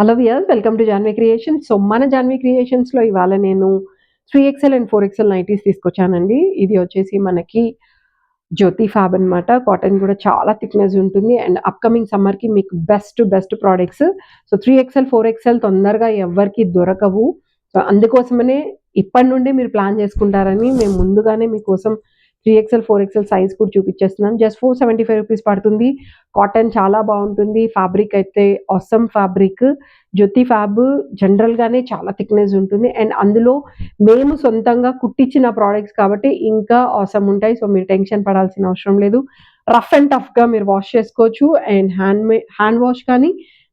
Hello viewers, welcome to Janhvi creations. So మన జాన్వీ క్రియేషన్స్‌లో ఇవాళ నేను 3XL అండ్ 4XL నైటీస్ తీసుకొచ్చానండి. ఇది వచ్చేసి మనకి జ్యోతి ఫ్యాబ్ అనమాట. కాటన్ కూడా చాలా థిక్‌నెస్ ఉంటుంది అండ్ అప్‌కమింగ్ సమ్మర్‌కి మీకు best products. So 3XL, 4XL తొందరగా ఎవ్వరికీ దొరకవు. సో అందుకోసమనే ఇప్పటి నుండే మీరు ప్లాన్ చేసుకుంటారని మేము ముందుగానే మీకోసం 3XL, 4XL సైజ్ కూడా చూపించేస్తున్నాను. జస్ట్ 475 రూపీస్ పడుతుంది. కాటన్ చాలా బాగుంటుంది. ఫ్యాబ్రిక్ అయితే ఆసమ్ ఫ్యాబ్రిక్. జ్యోతి ఫ్యాబ్ జనరల్‌గానే చాలా థిక్‌నెస్ ఉంటుంది అండ్ అందులో మేము సొంతంగా కుట్టించిన ప్రొడక్ట్స్ కాబట్టి ఇంకా ఆసమ్ ఉంటాయి. సో మీరు టెన్షన్ పడాల్సిన అవసరం లేదు. రఫ్ అండ్ టఫ్‌గా మీరు వాష్ చేసుకోవచ్చు అండ్ హ్యాండ్ వాష్ కానీ,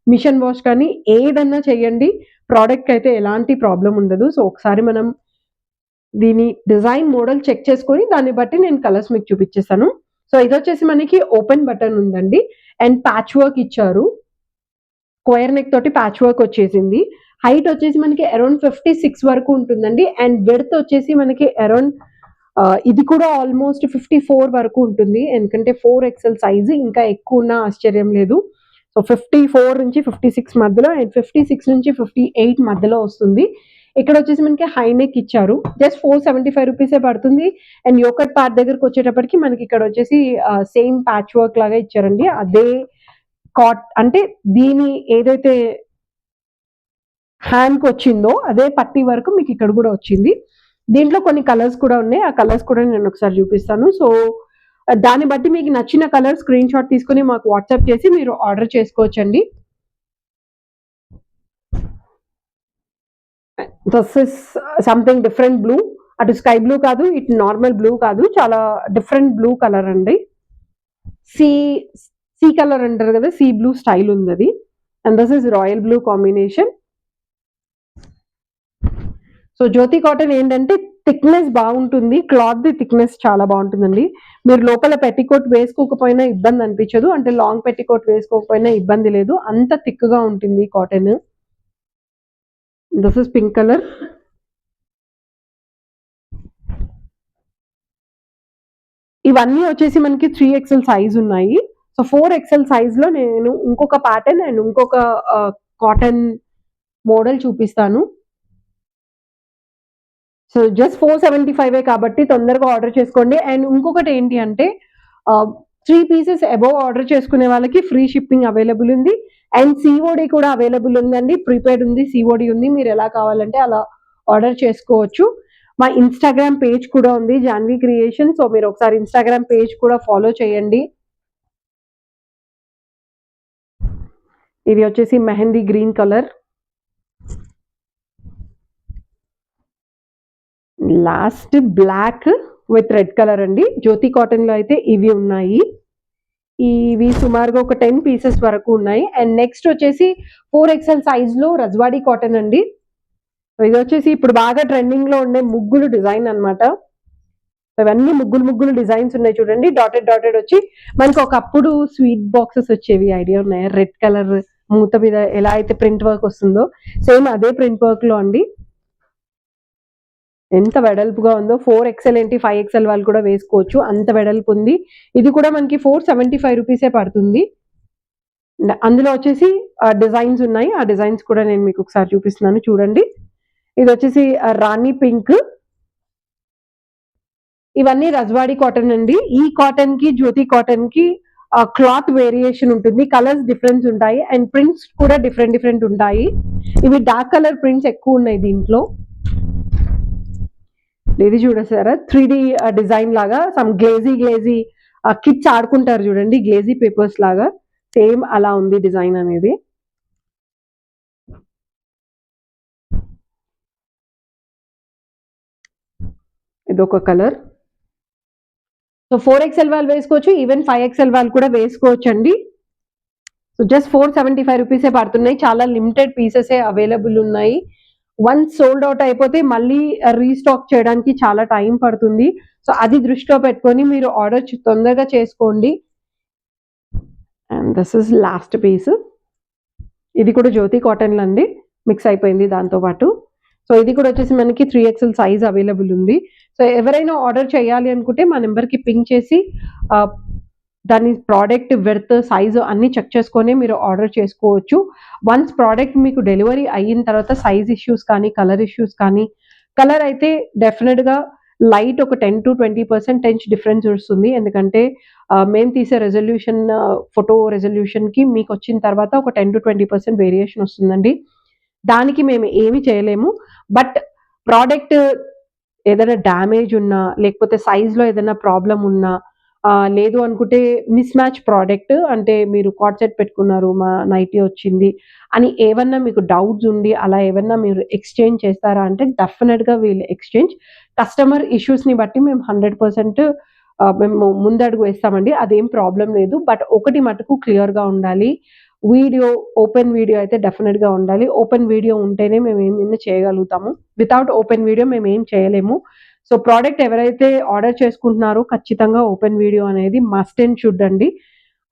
మిషన్ వాష్ కానీ ఏదన్నా చేయండి. ప్రొడక్ట్‌కి అయితే ఎలాంటి ప్రాబ్లమ్ ఉండదు. సో ఒకసారి మనం దీని డిజైన్ మోడల్ చెక్ చేసుకొని దాన్ని బట్టి నేను కలర్స్ మీకు చూపించేస్తాను. సో ఇదొచ్చేసి మనకి ఓపెన్ బటన్ ఉందండి అండ్ ప్యాచ్ వర్క్ ఇచ్చారు. స్క్వేర్ నెక్ తోటి ప్యాచ్ వర్క్ వచ్చేసింది. హైట్ వచ్చేసి మనకి అరౌండ్ 56 వరకు ఉంటుందండి అండ్ విడ్త్ వచ్చేసి మనకి అరౌండ్ ఇది కూడా ఆల్మోస్ట్ 54 వరకు ఉంటుంది. ఎందుకంటే 4XL సైజ్ ఇంకా ఎక్కువ ఉన్నా ఆశ్చర్యం లేదు. సో 54 నుంచి 56 మధ్యలో అండ్ 56 నుంచి 58 మధ్యలో వస్తుంది. ఇక్కడ వచ్చేసి మనకి హై నెక్ ఇచ్చారు. జస్ట్ 475 రూపీసే పడుతుంది అండ్ యోకట్ పార్ట్ దగ్గరకు వచ్చేటప్పటికి మనకి ఇక్కడ వచ్చేసి సేమ్ ప్యాచ్ వర్క్ లాగా ఇచ్చారండి. అదే అంటే దీని ఏదైతే హ్యాండ్‌కి వచ్చిందో అదే పట్టీ వరకు మీకు ఇక్కడ కూడా వచ్చింది. దీంట్లో కొన్ని కలర్స్ కూడా ఉన్నాయి. ఆ కలర్స్ కూడా నేను ఒకసారి చూపిస్తాను. సో దాన్ని బట్టి మీకు నచ్చిన కలర్ స్క్రీన్ షాట్ తీసుకొని మాకు వాట్సాప్ చేసి మీరు ఆర్డర్ చేసుకోవచ్చండి. This is something different blue. అటు స్కై బ్లూ కాదు, ఇటు నార్మల్ బ్లూ కాదు. చాలా డిఫరెంట్ బ్లూ కలర్ అండి. సీ సీ కలర్ అంటారు కదా, సీ బ్లూ స్టైల్ ఉంది అది. And this is royal blue combination. So Jyoti cotton ఏంటంటే థిక్నెస్ బాగుంటుంది. క్లాత్ ది థిక్నెస్ చాలా బాగుంటుందండి. మీరు లోపల పెట్టికోట్ వేసుకోకపోయినా ఇబ్బంది అనిపించదు. అంటే లాంగ్ పెట్టికోట్ వేసుకోకపోయినా ఇబ్బంది లేదు. అంత థిక్‌గా ఉంటుంది cotton. This is pink colour. ఇవన్నీ వచ్చేసి మనకి 3XL సైజ్ ఉన్నాయి. సో 4XL సైజ్‌లో నేను ఇంకొక ప్యాటర్న్ అండ్ ఇంకొక కాటన్ మోడల్ చూపిస్తాను. సో జస్ట్ 475 కాబట్టి తొందరగా ఆర్డర్ చేసుకోండి. అండ్ ఇంకొకటి ఏంటి అంటే 3 పీసెస్ అబోవ్ ఆర్డర్ చేసుకునే వాళ్ళకి ఫ్రీ షిప్పింగ్ అవైలబుల్ ఉంది అండ్ సిఓడి కూడా అవైలబుల్ ఉందండి. ప్రీపెయిడ్ ఉంది, సిఓడి ఉంది. మీరు ఎలా కావాలంటే అలా ఆర్డర్ చేసుకోవచ్చు. మా ఇన్‌స్టాగ్రామ్ పేజ్ కూడా ఉంది, జాన్వీ క్రియేషన్. సో మీరు ఒకసారి ఇన్‌స్టాగ్రామ్ పేజ్ కూడా ఫాలో చేయండి. ఇది వచ్చేసి mehndi green colour. Last black with red colour అండి. జ్యోతి కాటన్‌లో అయితే ఇవి ఉన్నాయి. ఇవి సుమారుగా ఒక 10 పీసెస్ వరకు ఉన్నాయి. అండ్ నెక్స్ట్ వచ్చేసి 4XL సైజ్‌లో రజ్వాడి కాటన్ అండి. ఇది వచ్చేసి ఇప్పుడు బాగా ట్రెండింగ్‌లో ఉండే ముగ్గులు డిజైన్ అనమాట. ఇవన్నీ ముగ్గులు డిజైన్స్ ఉన్నాయి చూడండి. డాటెడ్ వచ్చి మనకి ఒకప్పుడు స్వీట్ బాక్సెస్ వచ్చేవి, ఐడియా ఉన్నాయా? రెడ్ కలర్ మూత మీద ఎలా అయితే ప్రింట్ వర్క్ వస్తుందో సేమ్ అదే ప్రింట్ వర్క్‌లో అండి. ఎంత వెడల్పుగా ఉందో. 4XL ఏంటి 5XL వాళ్ళు కూడా వేసుకోవచ్చు, అంత వెడల్పు ఉంది. ఇది కూడా మనకి 475 రూపీసే పడుతుంది. అందులో వచ్చేసి డిజైన్స్ ఉన్నాయి. ఆ డిజైన్స్ కూడా నేను మీకు ఒకసారి చూపిస్తున్నాను చూడండి. ఇది వచ్చేసి రాణి పింక్. ఇవన్నీ రజ్వాడి కాటన్ అండి. ఈ కాటన్ కి జ్యోతి కాటన్ కి క్లాత్ వేరియేషన్ ఉంటుంది, కలర్స్ డిఫరెన్స్ ఉంటాయి అండ్ ప్రింట్స్ కూడా డిఫరెంట్ ఉంటాయి. ఇవి డార్క్ కలర్ ప్రింట్స్ ఎక్కువ ఉన్నాయి దీంట్లో. ఇది చూడసారా 3D డిజైన్ లాగా సమ్ గ్లేజీ కిడ్స్ ఆడుకుంటారు చూడండి, గ్లేజీ పేపర్స్ లాగా సేమ్ అలా ఉంది డిజైన్ అనేది. ఇదొక కలర్. సో 4XL వాళ్ళు వేసుకోవచ్చు, ఈవెన్ 5XL వాళ్ళు కూడా వేసుకోవచ్చు అండి. సో జస్ట్ 475 రూపీసే పడుతున్నాయి. చాలా లిమిటెడ్ పీసెసే అవైలబుల్ ఉన్నాయి. వన్స్ సోల్డ్ అవుట్ అయిపోతే మళ్ళీ రీస్టాక్ చేయడానికి చాలా టైం పడుతుంది. సో అది దృష్టిలో పెట్టుకొని మీరు ఆర్డర్ తొందరగా చేసుకోండి. And this is last piece. ఇది కూడా జ్యోతి కాటన్లో అండి, మిక్స్ అయిపోయింది దాంతో పాటు. సో ఇది కూడా వచ్చేసి మనకి 3XL సైజ్ అవైలబుల్ ఉంది. సో ఎవరైనా ఆర్డర్ చేయాలి అనుకుంటే మా నెంబర్కి పింక్ చేసి దాని ప్రోడక్ట్ విడ్త్, సైజ్ అన్నీ చెక్ చేసుకొని మీరు ఆర్డర్ చేసుకోవచ్చు. వన్స్ ప్రోడక్ట్ మీకు డెలివరీ అయిన తర్వాత సైజ్ ఇష్యూస్ కానీ, కలర్ ఇష్యూస్ కానీ, కలర్ అయితే డెఫినిట్‌గా లైట్ ఒక 10-20% డిఫరెన్స్ వస్తుంది. ఎందుకంటే మేము తీసే రిజల్యూషన్ ఫోటో రిజల్యూషన్‌కి మీకొచ్చిన తర్వాత ఒక 10-20% వేరియేషన్ వస్తుందండి. దానికి మేము ఏమి చేయలేము. బట్ ప్రోడక్ట్ ఏదైనా డ్యామేజ్ ఉన్నా, లేకపోతే సైజ్‌లో ఏదైనా ప్రాబ్లమ్ ఉన్నా, లేదు అనుకుంటే మిస్ మ్యాచ్ ప్రోడక్ట్ అంటే మీరు కార్డ్ సెట్ పెట్టుకున్నారు, మా నైటీ వచ్చింది అని ఏవన్నా మీకు డౌట్స్ ఉండి, అలా ఏవన్నా మీరు ఎక్స్‌చేంజ్ చేస్తారా అంటే డెఫినిట్‌గా వీల్ ఎక్స్‌చేంజ్. కస్టమర్ ఇష్యూస్‌ని బట్టి మేము 100% మేము ముందడుగు వేస్తామండి. అదేం ప్రాబ్లమ్ లేదు. బట్ ఒకటి మటుకు క్లియర్‌గా ఉండాలి. వీడియో, ఓపెన్ వీడియో అయితే డెఫినిట్‌గా ఉండాలి. ఓపెన్ వీడియో ఉంటేనే మేము ఏమైనా చేయగలుగుతాము. వితౌట్ ఓపెన్ వీడియో మేమేం చేయలేము. సో, ప్రోడక్ట్ ఎవరైతే ఆర్డర్ చేసుకుంటున్నారో ఖచ్చితంగా ఓపెన్ వీడియో అనేది మస్ట్ అండ్ షుడ్ అండి.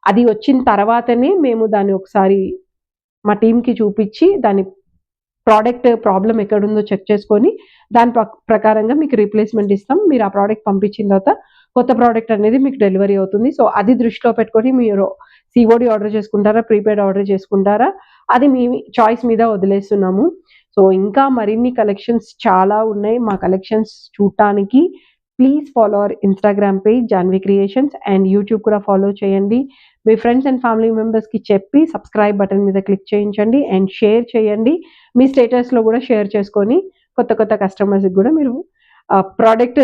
అది వచ్చిన తర్వాతనే మేము దాన్ని ఒకసారి మా టీమ్‌కి చూపిచ్చి దాని ప్రోడక్ట్ ప్రాబ్లమ్ ఎక్కడుందో చెక్ చేసుకొని, దాని ప్రకారంగా మీకు రీప్లేస్‌మెంట్ ఇస్తాం. మీరు ఆ ప్రోడక్ట్ పంపించిన తర్వాత కొత్త ప్రోడక్ట్ అనేది మీకు డెలివరీ అవుతుంది. సో, అది దృష్టిలో పెట్టుకొని మీరు సీఓడీ ఆర్డర్ చేసుకుంటారా? ప్రీపెయిడ్ ఆర్డర్ చేసుకుంటారా? అది మీ చాయిస్ మీద వదిలేస్తున్నాము. సో, ఇంకా మరిన్ని కలెక్షన్స్ చాలా ఉన్నాయి. మా కలెక్షన్స్ చూడటానికి please follow our Instagram page Janvi creations and YouTube కూడా ఫాలో చేయండి. మీ ఫ్రెండ్స్ అండ్ ఫ్యామిలీ మెంబర్స్‌కి చెప్పి సబ్స్క్రైబ్ బటన్ మీద క్లిక్ చేయించండి అండ్ షేర్ చేయండి. మీ స్టేటస్‌లో గూడా షేర్ చేసుకొని కొత్త కొత్త కస్టమర్స్‌కి గూడా మీరు ప్రొడక్ట్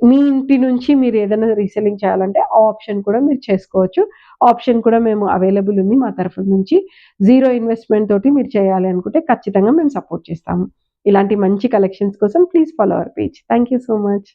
మీ ఇంటి నుంచి మీరు ఏదైనా రీసెల్లింగ్ చేయాలంటే ఆ ఆప్షన్ కూడా మీరు చేసుకోవచ్చు. ఆప్షన్ కూడా మేము అవైలబుల్ ఉంది మా తరఫు నుంచి. జీరో ఇన్వెస్ట్‌మెంట్ తోటి మీరు చేయాలి అనుకుంటే ఖచ్చితంగా మేము సపోర్ట్ చేస్తాము. ఇలాంటి మంచి కలెక్షన్స్ కోసం please follow hour page. Thank you so much.